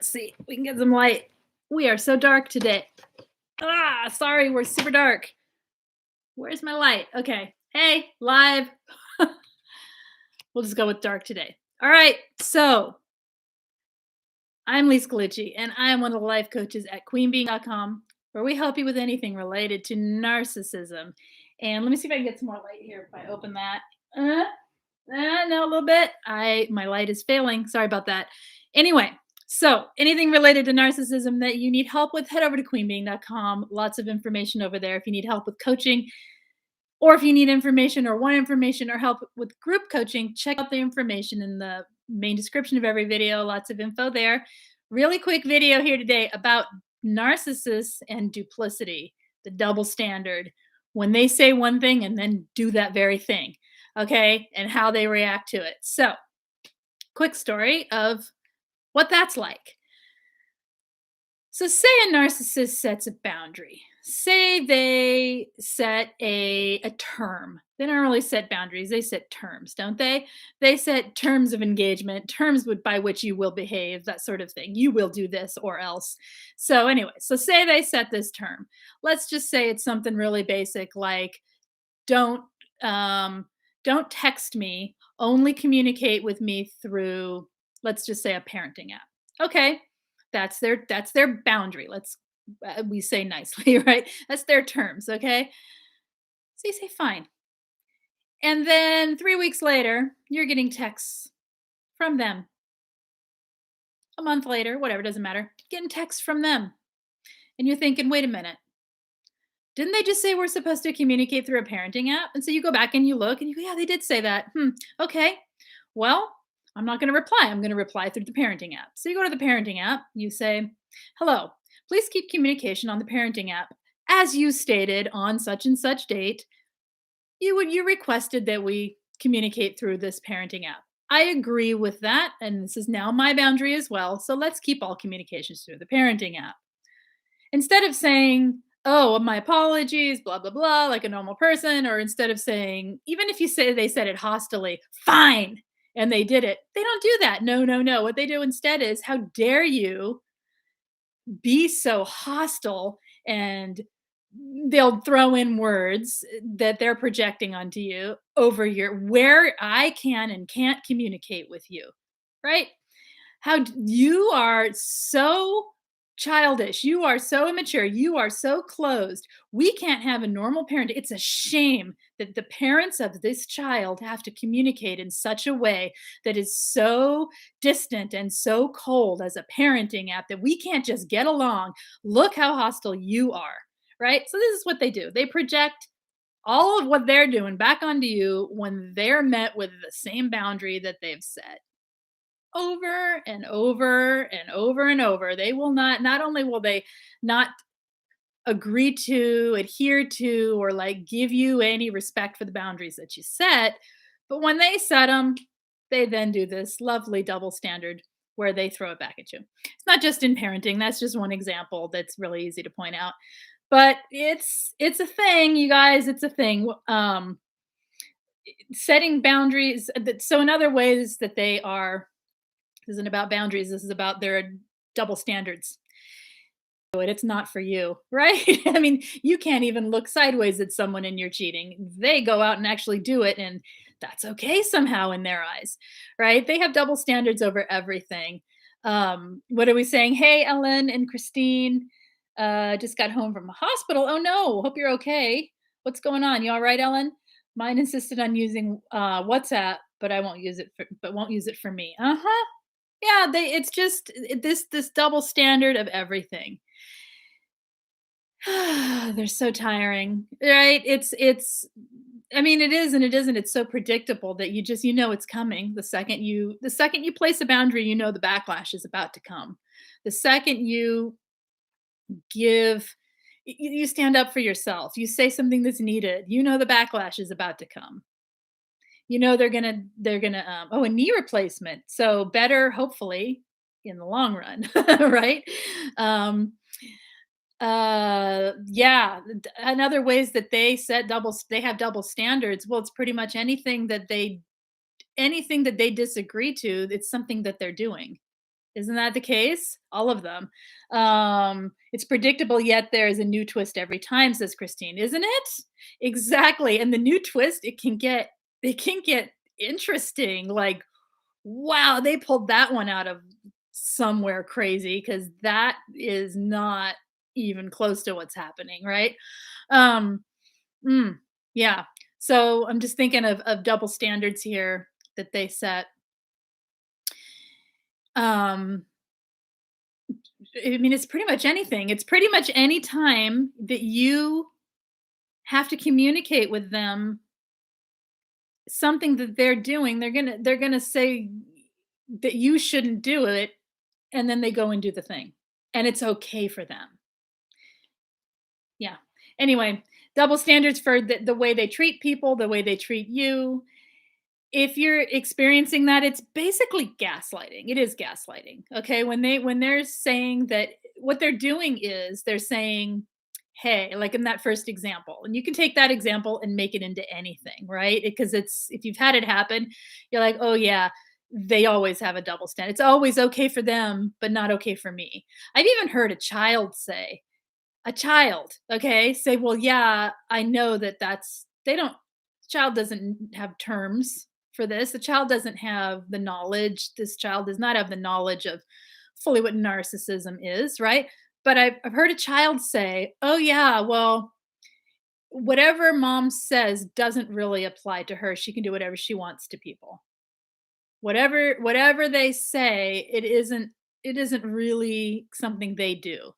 Let's see, we can get some light. We are so dark today. Sorry, we're super dark. Where's my light? Okay. Hey, live. We'll just go with dark today. All right. So I'm Lise Colucci, and I am one of the life coaches at QueenBeeing.com, where we help you with anything related to narcissism. And let me see if I can get some more light here if I open that. No, a little bit. My light is failing. Sorry about that. Anyway, so anything related to narcissism that you need help with, head over to queenbeeing.com. Lots of information over there. If you need help with coaching, or if you need information or want information or help with group coaching, check out the information in the main description of every video. Lots of info there. Really quick video here today about narcissists and duplicity, the double standard, when they say one thing and then do that very thing, okay, and how they react to it. So, quick story of what that's like. So, say a narcissist sets a boundary. Say they set a term. They don't really set boundaries, they set terms, don't they? They set terms of engagement, terms by which you will behave, that sort of thing. You will do this or else. So, anyway, so say they set this term. Let's just say it's something really basic like don't don't text me, only communicate with me through, let's just say, a parenting app. Okay, that's their boundary. Let's we say nicely, right? That's their terms, okay? So you say fine. And then 3 weeks later, you're getting texts from them. A month later, whatever, doesn't matter. Getting texts from them. And you're thinking, "Wait a minute. Didn't they just say we're supposed to communicate through a parenting app?" And so you go back and you look and you go, "Yeah, they did say that. Okay. Well, I'm not going to reply. I'm going to reply through the parenting app." So you go to the parenting app, you say, "Hello, please keep communication on the parenting app. As you stated on such and such date, you requested that we communicate through this parenting app. I agree with that, and this is now my boundary as well. So let's keep all communications through the parenting app." Instead of saying, "Oh, my apologies, blah, blah, blah," like a normal person, or instead of saying, even if you say they said it hostilely, "Fine," and they did it, they don't do that. No, no, no. What they do instead is, "How dare you be so hostile," and they'll throw in words that they're projecting onto you over your where I can and can't communicate with you, right? You are so childish. You are so immature. You are so closed. We can't have a normal parent. It's a shame that the parents of this child have to communicate in such a way that is so distant and so cold as a parenting app that we can't just get along. Look how hostile you are, right? So, this is what they do. They project all of what they're doing back onto you when they're met with the same boundary that they've set over and over and over and over. They will not only will they not agree to, adhere to, or like give you any respect for the boundaries that you set, but when they set them, they then do this lovely double standard where they throw it back at you. It's not just in parenting, that's just one example that's really easy to point out. But it's a thing, you guys, it's a thing. Setting boundaries so in other ways that they are, this isn't about boundaries. This is about their double standards. It's not for you, right? I mean, you can't even look sideways at someone and you're cheating. They go out and actually do it, and that's okay somehow in their eyes, right? They have double standards over everything. What are we saying? Hey, Ellen and Christine, just got home from the hospital. Oh no, hope you're okay. What's going on? You all right, Ellen? Mine insisted on using WhatsApp, but I won't use it won't use it for me. Uh-huh. Yeah, it's just this double standard of everything. They're so tiring, right? It's I mean, it is and it isn't. It's so predictable that you know it's coming. The second you place a boundary, you know the backlash is about to come. The second you give you stand up for yourself, you say something that's needed, you know the backlash is about to come. You know they're gonna oh, a knee replacement, so better hopefully in the long run, right? um yeah, and other ways that they have double standards. Well, it's pretty much anything that they disagree to, it's something that they're doing. Isn't that the case? All of them. It's predictable, yet there is a new twist every time, says Christine, isn't it? Exactly. And the new twist, it can get interesting. Like, wow, they pulled that one out of somewhere crazy because that is not even close to what's happening, right? Um, mm, yeah. So I'm just thinking of double standards here that they set. Um, I mean, it's pretty much anything. It's pretty much any time that you have to communicate with them something that they're doing, they're gonna say that you shouldn't do it, and then they go and do the thing. And it's okay for them. Yeah. Anyway, double standards for the way they treat people, the way they treat you. If you're experiencing that, it's basically gaslighting. It is gaslighting. Okay. When they're saying that, what they're doing is they're saying, hey, like in that first example, and you can take that example and make it into anything, right? Because it's, if you've had it happen, you're like, oh yeah, they always have a double standard. It's always okay for them, but not okay for me. I've even heard a child, okay, say, well, yeah, I know that they don't, child doesn't have terms for this. The child doesn't have the knowledge. This child does not have the knowledge of fully what narcissism is, right? But I've heard a child say, oh, yeah, well, whatever mom says doesn't really apply to her. She can do whatever she wants to people. Whatever they say, it isn't really something they do.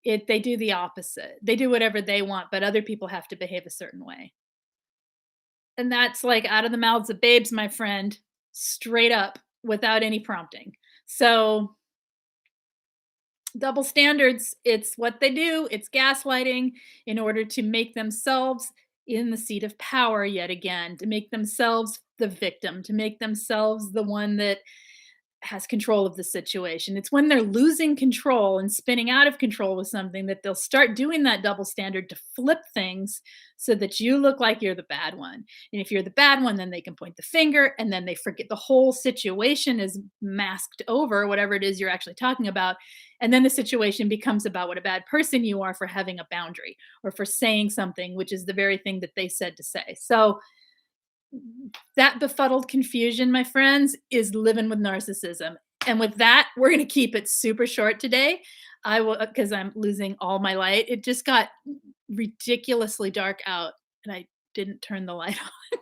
They do the opposite. They do whatever they want, but other people have to behave a certain way. And that's like out of the mouths of babes, my friend, straight up without any prompting. So, double standards, it's what they do. It's gaslighting in order to make themselves in the seat of power yet again, to make themselves the victim, to make themselves the one that has control of the situation. It's when they're losing control and spinning out of control with something that they'll start doing that double standard to flip things so that you look like you're the bad one. And if you're the bad one, then they can point the finger and then they forget the whole situation is masked over, whatever it is you're actually talking about. And then the situation becomes about what a bad person you are for having a boundary or for saying something, which is the very thing that they said to say. So, that befuddled confusion, my friends, is living with narcissism. And with that, we're going to keep it super short today. I will, because I'm losing all my light. It just got ridiculously dark out, and I didn't turn the light on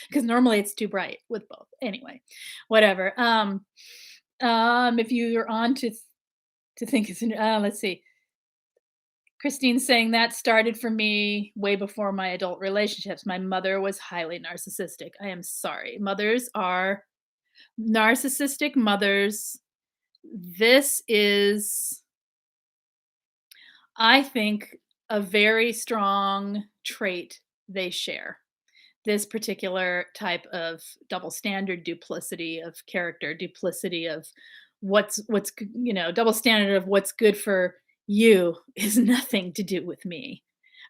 because normally it's too bright with both. Anyway, whatever. If you're on to think it's, let's see. Christine's saying that started for me way before my adult relationships. My mother was highly narcissistic. I am sorry. Mothers are narcissistic mothers. This is, I think, a very strong trait they share. This particular type of double standard, duplicity of character, duplicity of double standard of what's good for you is nothing to do with me,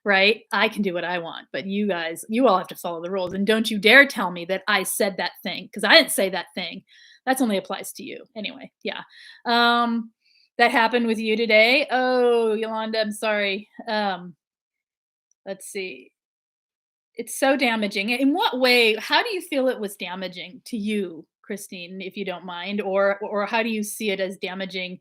right? I can do what I want, but you guys, you all have to follow the rules. And don't you dare tell me that I said that thing because I didn't say that thing. That's only applies to you. Anyway, yeah. That happened with you today. Oh, Yolanda, I'm sorry. Let's see. It's so damaging. In what way, how do you feel it was damaging to you, Christine, if you don't mind? Or how do you see it as damaging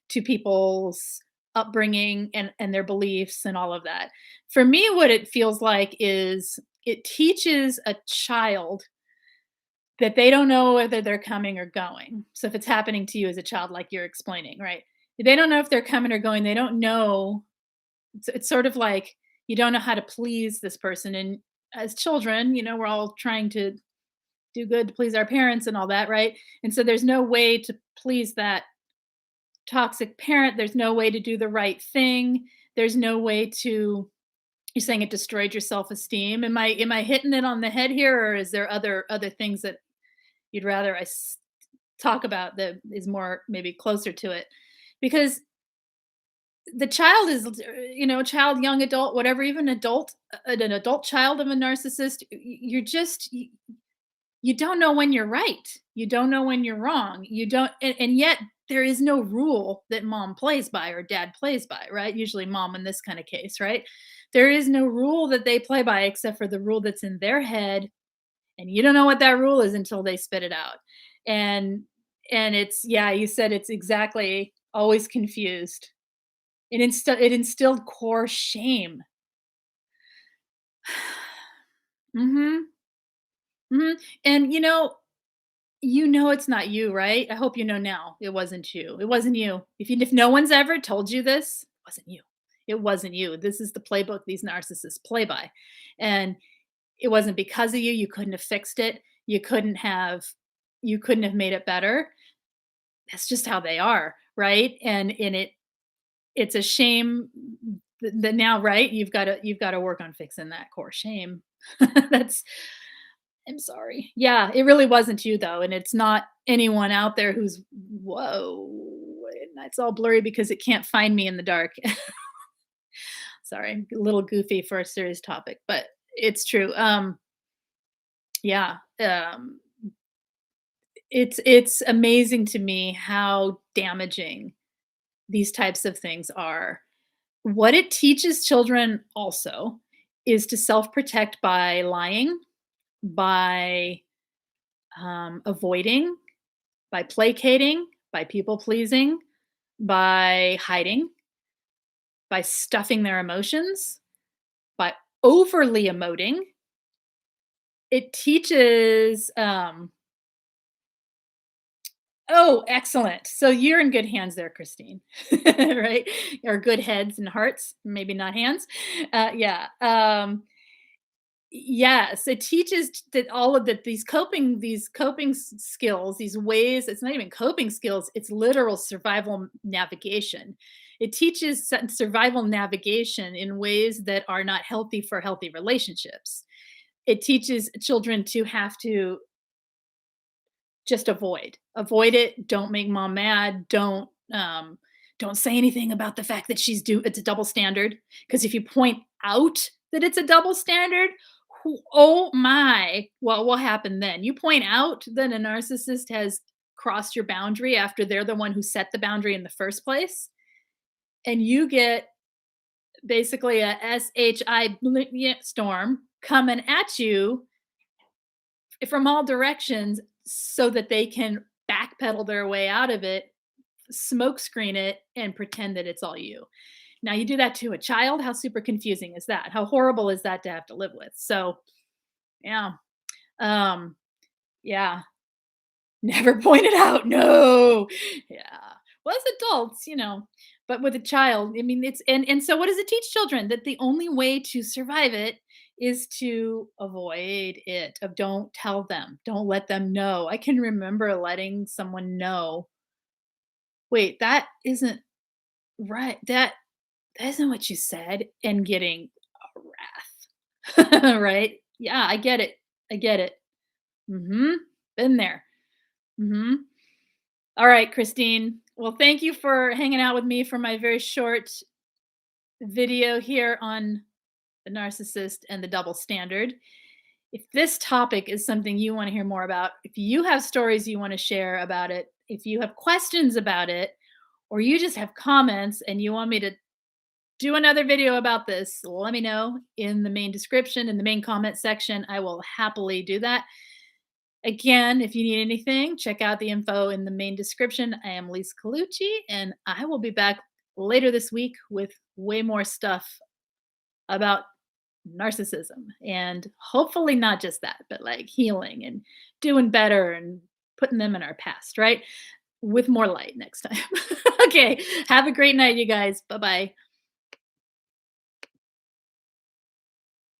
to people's upbringing and their beliefs and all of that? For me, what it feels like is it teaches a child that they don't know whether they're coming or going. So if it's happening to you as a child, like you're explaining, right? They don't know if they're coming or going. They don't know. It's sort of like you don't know how to please this person. And as children, we're all trying to do good to please our parents and all that, right? And so there's no way to please that toxic parent. There's no way to do the right thing. There's no way to, you're saying it destroyed your self-esteem. Am I hitting it on the head here, or is there other things that you'd rather talk about that is more maybe closer to it? Because the child is, child, young adult, whatever, even adult, an adult child of a narcissist, you're just you don't know when you're right. You don't know when you're wrong. You don't, and yet there is no rule that mom plays by or dad plays by, right? Usually mom in this kind of case, right? There is no rule that they play by except for the rule that's in their head, and you don't know what that rule is until they spit it out. And it's, yeah, you said it's exactly always confused. It instilled core shame. Mhm. Mhm. And it's not you, right? I hope you know now it wasn't you. It wasn't you. If no one's ever told you this, it wasn't you. It wasn't you. This is the playbook these narcissists play by. And it wasn't because of you. You couldn't have fixed it. You couldn't have made it better. That's just how they are, right? And it's a shame that now, right? You've got to work on fixing that core shame. That's I'm sorry. Yeah, it really wasn't you though, and it's not anyone out there who's whoa, and it's all blurry because it can't find me in the dark. Sorry, a little goofy for a serious topic, but it's true. Yeah, it's amazing to me how damaging these types of things are. What it teaches children also is to self-protect by lying, by avoiding, by placating, by people pleasing, by hiding, by stuffing their emotions, by overly emoting. It teaches, oh, excellent. So you're in good hands there, Christine, right? Or good heads and hearts, maybe not hands. Yeah. Yes, it teaches that all of these coping skills, these ways, it's not even coping skills, it's literal survival navigation. It teaches survival navigation in ways that are not healthy for healthy relationships. It teaches children to have to just avoid it, don't make mom mad, don't say anything about the fact that it's a double standard, because if you point out that it's a double standard, oh my, what will happen then? You point out that a narcissist has crossed your boundary after they're the one who set the boundary in the first place, and you get basically a storm coming at you from all directions so that they can backpedal their way out of it, smoke screen it, and pretend that it's all you. Now you do that to a child, how super confusing is that? How horrible is that to have to live with? So, yeah. Um, yeah, never point it out, no. Yeah. Well, as adults, but with a child, I mean, and so what does it teach children? That the only way to survive it is to avoid it, of don't tell them, don't let them know. I can remember letting someone know, "Wait, that isn't right. That isn't what you said," and getting a wrath. Right? Yeah, I get it. I get it. Mhm. Been there. Mhm. All right, Christine. Well, thank you for hanging out with me for my very short video here on the narcissist and the double standard. If this topic is something you want to hear more about, if you have stories you want to share about it, if you have questions about it, or you just have comments and you want me to do another video about this, let me know in the main description, in the main comment section. I will happily do that. Again, if you need anything, check out the info in the main description. I am Lise Colucci, and I will be back later this week with way more stuff about narcissism, and hopefully not just that, but like healing and doing better and putting them in our past, right? With more light next time. Okay. Have a great night, you guys. Bye bye.